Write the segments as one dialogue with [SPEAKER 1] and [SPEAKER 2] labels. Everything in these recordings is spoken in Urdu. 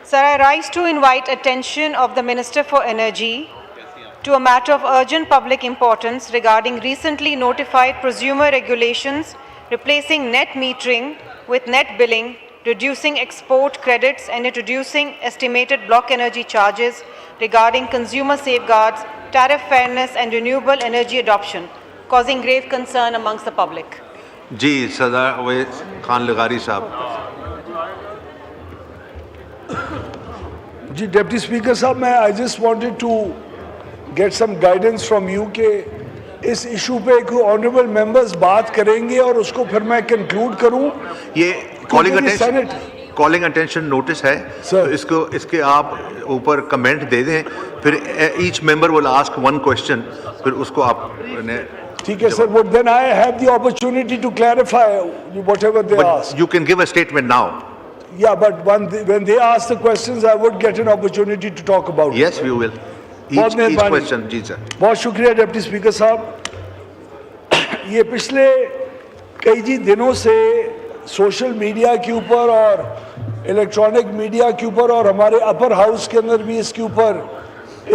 [SPEAKER 1] Sir, I rise to invite attention of the Minister for Energy to a matter of urgent public importance regarding recently notified prosumer regulations replacing net metering with net billing, reducing export credits and introducing estimated block energy charges regarding consumer safeguards, tariff fairness and renewable energy adoption, causing grave concern amongst the public.
[SPEAKER 2] جی صدر اویس خان لغاری صاحب.
[SPEAKER 3] جی ڈپٹی اسپیکر صاحب میں I just wanted to get some guidance from you کہ اس ایشو پہ کوئی آنریبل ممبرز بات کریں گے اور اس کو پھر میں کنکلوڈ کروں.
[SPEAKER 2] یہ کالنگ اٹینشن نوٹس ہے اس کے آپ اوپر کمنٹ دے دیں, پھر each member will ask one question, پھر اس کو آپ
[SPEAKER 3] ٹھیک ہے سر. But then I have the opportunity to clarify whatever they ask.
[SPEAKER 2] You can give a statement now.
[SPEAKER 3] Yeah, but when they ask the questions, I would get an opportunity to talk about it.
[SPEAKER 2] Yes, you will. Each question. جی سر.
[SPEAKER 3] بہت شکریہ ڈپٹی اسپیکر صاحب. یہ پچھلے کئی دنوں سے سوشل میڈیا کے اوپر اور الیکٹرانک میڈیا کے اوپر اور ہمارے اپر ہاؤس کے اندر بھی اس کے اوپر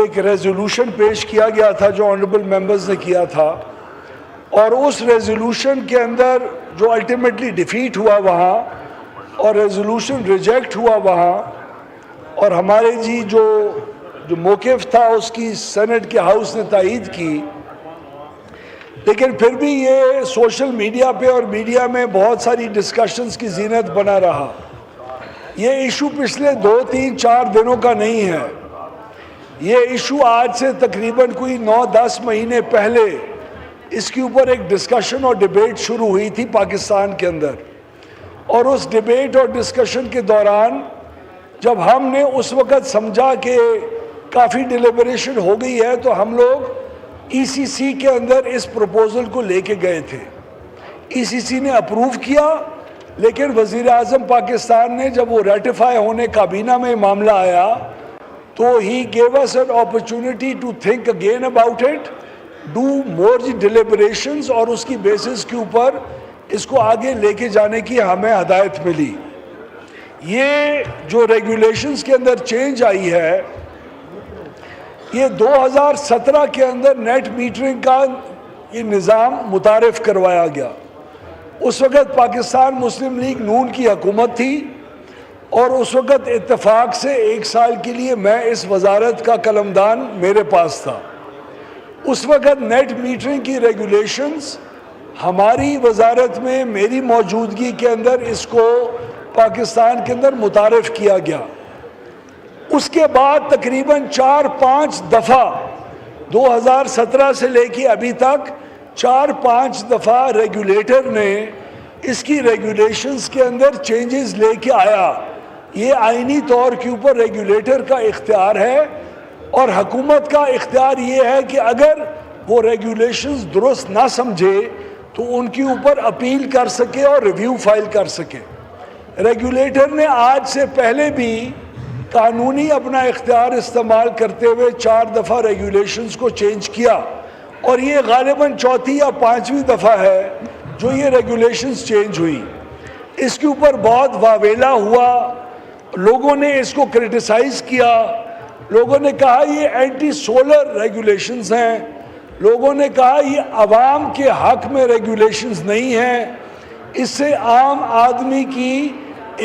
[SPEAKER 3] ایک ریزولوشن پیش کیا گیا تھا جو آنریبل ممبرز نے کیا تھا, اور اس ریزولوشن کے اندر جو الٹیمیٹلی ڈیفیٹ ہوا وہاں اور ریزولوشن ریجیکٹ ہوا وہاں, اور ہمارے جی جو موقف تھا اس کی سینٹ کے ہاؤس نے تائید کی, لیکن پھر بھی یہ سوشل میڈیا پہ اور میڈیا میں بہت ساری ڈسکشنز کی زینت بنا رہا. یہ ایشو پچھلے 2, 3, 4 دنوں کا نہیں ہے. یہ ایشو آج سے تقریباً کوئی 9, 10 مہینے پہلے اس کے اوپر ایک ڈسکشن اور ڈیبیٹ شروع ہوئی تھی پاکستان کے اندر, اور اس ڈیبیٹ اور ڈسکشن کے دوران جب ہم نے اس وقت سمجھا کہ کافی ڈیلیبریشن ہو گئی ہے تو ہم لوگ ای سی سی کے اندر اس پروپوزل کو لے کے گئے تھے. ای سی سی نے اپروو کیا, لیکن وزیر اعظم پاکستان نے جب وہ ریٹیفائی ہونے کابینہ میں معاملہ آیا تو ہی give us an opportunity to think again about it, do more deliberations, اور اس کی بیسس کے اوپر اس کو آگے لے کے جانے کی ہمیں ہدایت ملی. یہ جو ریگولیشنز کے اندر چینج آئی ہے, یہ 2017 کے اندر نیٹ میٹرنگ کا یہ نظام متعارف کروایا گیا. اس وقت پاکستان مسلم لیگ نون کی حکومت تھی, اور اس وقت اتفاق سے 1 سال کے لیے میں اس وزارت کا قلمدان میرے پاس تھا. اس وقت نیٹ میٹرنگ کی ریگولیشنز ہماری وزارت میں میری موجودگی کے اندر اس کو پاکستان کے اندر متعارف کیا گیا. اس کے بعد تقریباً 4-5 دفعہ 2017 سے لے کے ابھی تک 4-5 دفعہ ریگولیٹر نے اس کی ریگولیشنز کے اندر چینجز لے کے آیا. یہ آئینی طور کے اوپر ریگولیٹر کا اختیار ہے, اور حکومت کا اختیار یہ ہے کہ اگر وہ ریگولیشنز درست نہ سمجھے تو ان کے اوپر اپیل کر سکے اور ریویو فائل کر سکے. ریگولیٹر نے آج سے پہلے بھی قانونی اپنا اختیار استعمال کرتے ہوئے 4 دفعہ ریگولیشنز کو چینج کیا, اور یہ غالباً 4تھی یا 5ویں دفعہ ہے جو یہ ریگولیشنز چینج ہوئی. اس کے اوپر بہت واویلا ہوا, لوگوں نے اس کو کرٹیسائز کیا, لوگوں نے کہا یہ اینٹی سولر ریگولیشنز ہیں, لوگوں نے کہا یہ عوام کے حق میں ریگولیشنز نہیں ہیں, اس سے عام آدمی کی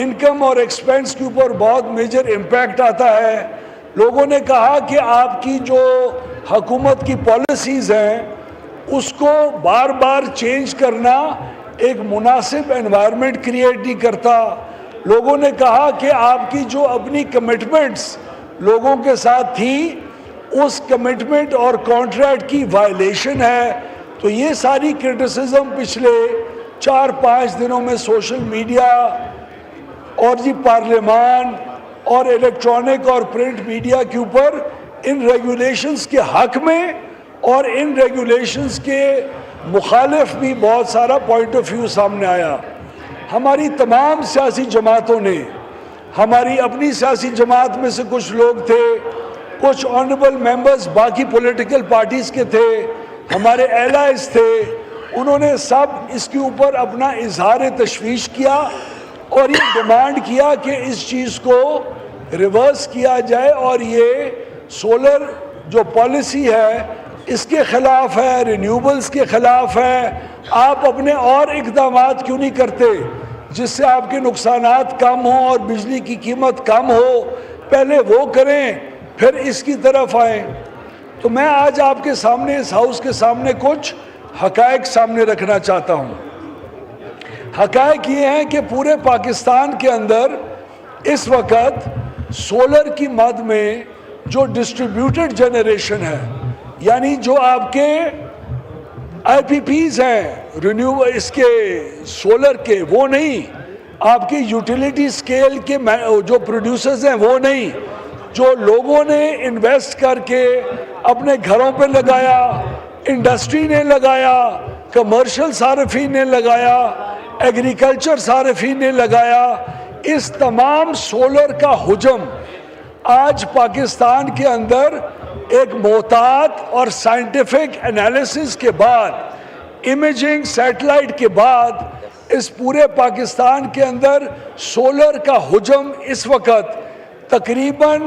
[SPEAKER 3] انکم اور ایکسپینس کے اوپر بہت میجر امپیکٹ آتا ہے. لوگوں نے کہا کہ آپ کی جو حکومت کی پالیسیز ہیں اس کو بار بار چینج کرنا ایک مناسب انوائرمنٹ کریٹ نہیں کرتا. لوگوں نے کہا کہ آپ کی جو اپنی کمٹمنٹس لوگوں کے ساتھ تھی اس کمٹمنٹ اور کانٹریکٹ کی وائلیشن ہے. تو یہ ساری کرٹیسزم پچھلے 4-5 دنوں میں سوشل میڈیا اور جی پارلیمان اور الیکٹرانک اور پرنٹ میڈیا کے اوپر ان ریگولیشنز کے حق میں اور ان ریگولیشنز کے مخالف بھی بہت سارا پوائنٹ آف ویو سامنے آیا. ہماری تمام سیاسی جماعتوں نے, ہماری اپنی سیاسی جماعت میں سے کچھ لوگ تھے, کچھ آنریبل ممبرز باقی پولیٹیکل پارٹیز کے تھے, ہمارے ایلائز تھے, انہوں نے سب اس کے اوپر اپنا اظہار تشویش کیا اور یہ ڈیمانڈ کیا کہ اس چیز کو ریورس کیا جائے اور یہ سولر جو پالیسی ہے اس کے خلاف ہے, رینیوبلز کے خلاف ہے. آپ اپنے اور اقدامات کیوں نہیں کرتے جس سے آپ کے نقصانات کم ہوں اور بجلی کی قیمت کم ہو؟ پہلے وہ کریں پھر اس کی طرف آئیں. تو میں آج آپ کے سامنے اس ہاؤس کے سامنے کچھ حقائق سامنے رکھنا چاہتا ہوں. حقائق یہ ہیں کہ پورے پاکستان کے اندر اس وقت سولر کی مد میں جو ڈسٹریبیوٹڈ جنریشن ہے, یعنی جو آپ کے آئی پی پیز ہیں رینیوبل اس کے سولر کے, وہ نہیں, آپ کے یوٹیلیٹی سکیل کے جو پروڈیوسرز ہیں وہ نہیں, جو لوگوں نے انویسٹ کر کے اپنے گھروں پہ لگایا, انڈسٹری نے لگایا, کمرشل صارفین نے لگایا, ایگریکلچر صارفین نے لگایا, اس تمام سولر کا حجم آج پاکستان کے اندر ایک محتاط اور سائنٹیفک انالیسس کے بعد, امیجنگ سیٹلائٹ کے بعد, اس پورے پاکستان کے اندر سولر کا حجم اس وقت تقریباً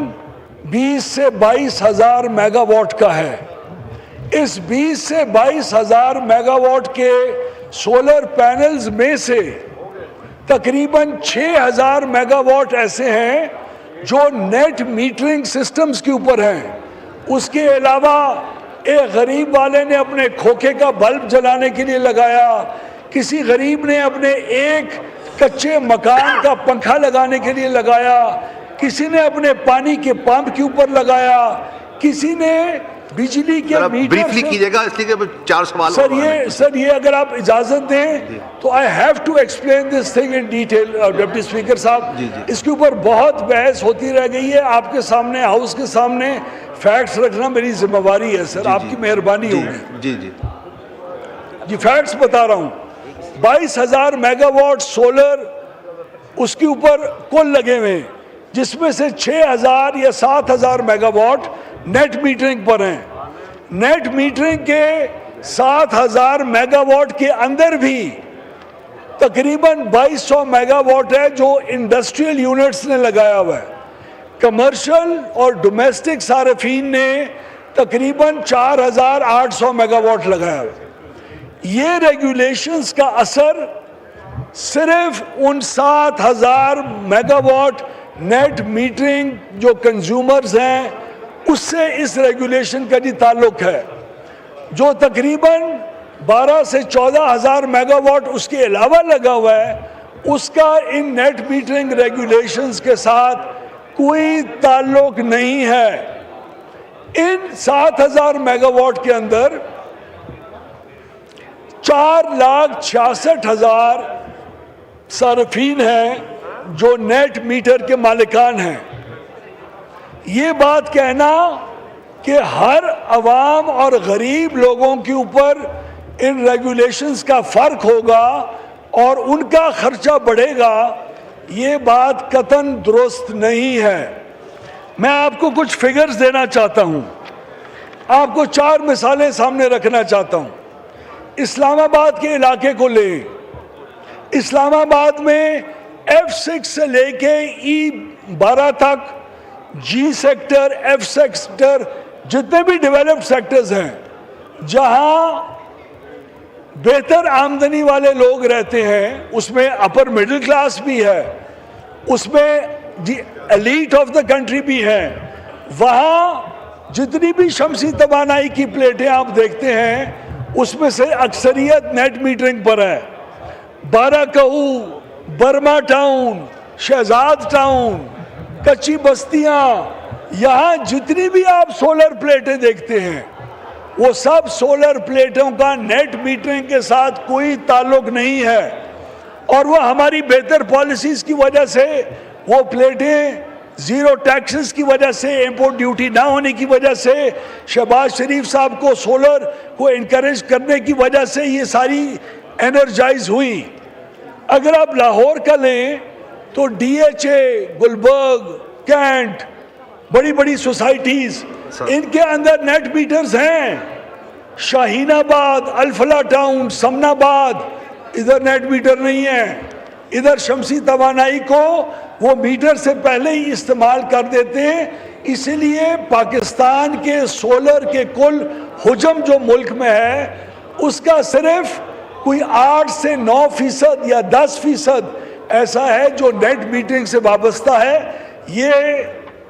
[SPEAKER 3] 20 سے 22 ہزار میگا واٹ کا ہے. اس 20 سے 22 ہزار میگا واٹ کے سولر پینلز میں سے تقریباً 6,000 میگا واٹ ایسے ہیں جو نیٹ میٹرنگ سسٹمز کے اوپر ہیں. اس کے علاوہ ایک غریب والے نے اپنے کھوکھے کا بلب جلانے کے لیے لگایا, کسی غریب نے اپنے ایک کچے مکان کا پنکھا لگانے کے لیے لگایا, کسی نے اپنے پانی کے پمپ کے اوپر لگایا, کسی نے بجلی کے میٹر.
[SPEAKER 2] بریفلی کیجیے گا اس لیے کہ 4 سوال.
[SPEAKER 3] سر یہ اگر آپ اجازت دیں تو I have to explain this thing in detail. Deputy speaker صاحب, اس کے اوپر بہت بحث ہوتی رہ گئی ہے. آپ کے سامنے ہاؤس کے سامنے فیکٹس رکھنا میری ذمہ داری ہے سر, آپ کی مہربانی ہوگی. جی فیکٹس بتا رہا ہوں. 22,000 میگا واٹ سولر اس کے اوپر کل لگے ہوئے, جس میں سے 6,000 یا 7,000 میگا واٹ نیٹ میٹرنگ پر ہیں. نیٹ میٹرنگ کے 7,000 میگا واٹ کے اندر بھی تقریباً 2,200 میگا واٹ ہے جو انڈسٹریل یونٹس نے لگایا ہوا ہے. کمرشل اور ڈومیسٹک صارفین نے تقریباً 4,800 میگا واٹ لگایا ہوا ہے. یہ ریگولیشنز کا اثر صرف ان 7,000 میگا واٹ نیٹ میٹرنگ جو کنزیومرز ہیں اس سے اس ریگولیشن کا جی تعلق ہے. جو تقریباً 12 سے 14,000 میگا واٹ اس کے علاوہ لگا ہوا ہے, اس کا ان نیٹ میٹرنگ ریگولیشنز کے ساتھ کوئی تعلق نہیں ہے. ان 7,000 میگا واٹ کے اندر 4,66,000 صارفین ہیں جو نیٹ میٹر کے مالکان ہیں. یہ بات کہنا کہ ہر عوام اور غریب لوگوں کے اوپر ان ریگولیشنز کا فرق ہوگا اور ان کا خرچہ بڑھے گا, یہ بات قطعاً درست نہیں ہے. میں آپ کو کچھ فگرز دینا چاہتا ہوں, آپ کو 4 مثالیں سامنے رکھنا چاہتا ہوں. اسلام آباد کے علاقے کو لیں. اسلام آباد میں F6 سے لے کے E12 تک, جی سیکٹر, ایف سیکٹر, جتنے بھی ڈیولپڈ سیکٹرز ہیں جہاں بہتر آمدنی والے لوگ رہتے ہیں, اس میں اپر مڈل کلاس بھی ہے, اس میں ایلیٹ آف دا کنٹری بھی ہیں, وہاں جتنی بھی شمسی توانائی کی پلیٹیں آپ دیکھتے ہیں اس میں سے اکثریت نیٹ میٹرنگ پر ہے. بارہ کہو, برما ٹاؤن, شہزاد ٹاؤن, کچی بستیاں, یہاں جتنی بھی آپ سولر پلیٹیں دیکھتے ہیں وہ سب سولر پلیٹوں کا نیٹ میٹرنگ کے ساتھ کوئی تعلق نہیں ہے. اور وہ ہماری بہتر پالیسیز کی وجہ سے, وہ پلیٹیں زیرو ٹیکسز کی وجہ سے, امپورٹ ڈیوٹی نہ ہونے کی وجہ سے, شہباز شریف صاحب کو سولر کو انکریج کرنے کی وجہ سے یہ ساری انرجائز ہوئی. اگر آپ لاہور کا لیں تو D H A, Gulberg, cantt, بڑی بڑی سوسائٹیز, ان کے اندر نیٹ میٹرز ہیں. شاہین آباد, الفلا ٹاؤن, سمن آباد, ادھر نیٹ میٹر نہیں ہے. ادھر شمسی توانائی کو وہ میٹر سے پہلے ہی استعمال کر دیتے ہیں. اسی لیے پاکستان کے سولر کے کل حجم جو ملک میں ہے اس کا صرف کوئی 8 سے 9% یا 10% ایسا ہے جو نیٹ میٹرنگ سے وابستہ ہے. یہ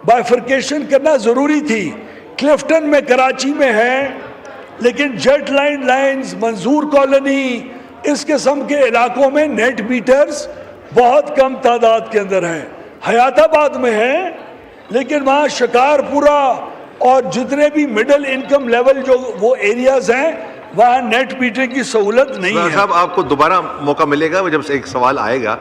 [SPEAKER 3] بائیفرکیشن کرنا ضروری تھی. کلفٹن میں کراچی میں ہے لیکن جیٹ لائنز منظور کالونی اس قسم کے علاقوں میں نیٹ میٹرز بہت کم تعداد کے اندر ہیں. حیات آباد میں ہیں لیکن وہاں شکارپورہ اور جتنے بھی مڈل انکم لیول جو وہ ایریاز ہیں وہاں نیٹ میٹرنگ کی سہولت نہیں ہے.
[SPEAKER 2] صاحب آپ کو دوبارہ موقع ملے گا جب ایک سوال آئے گا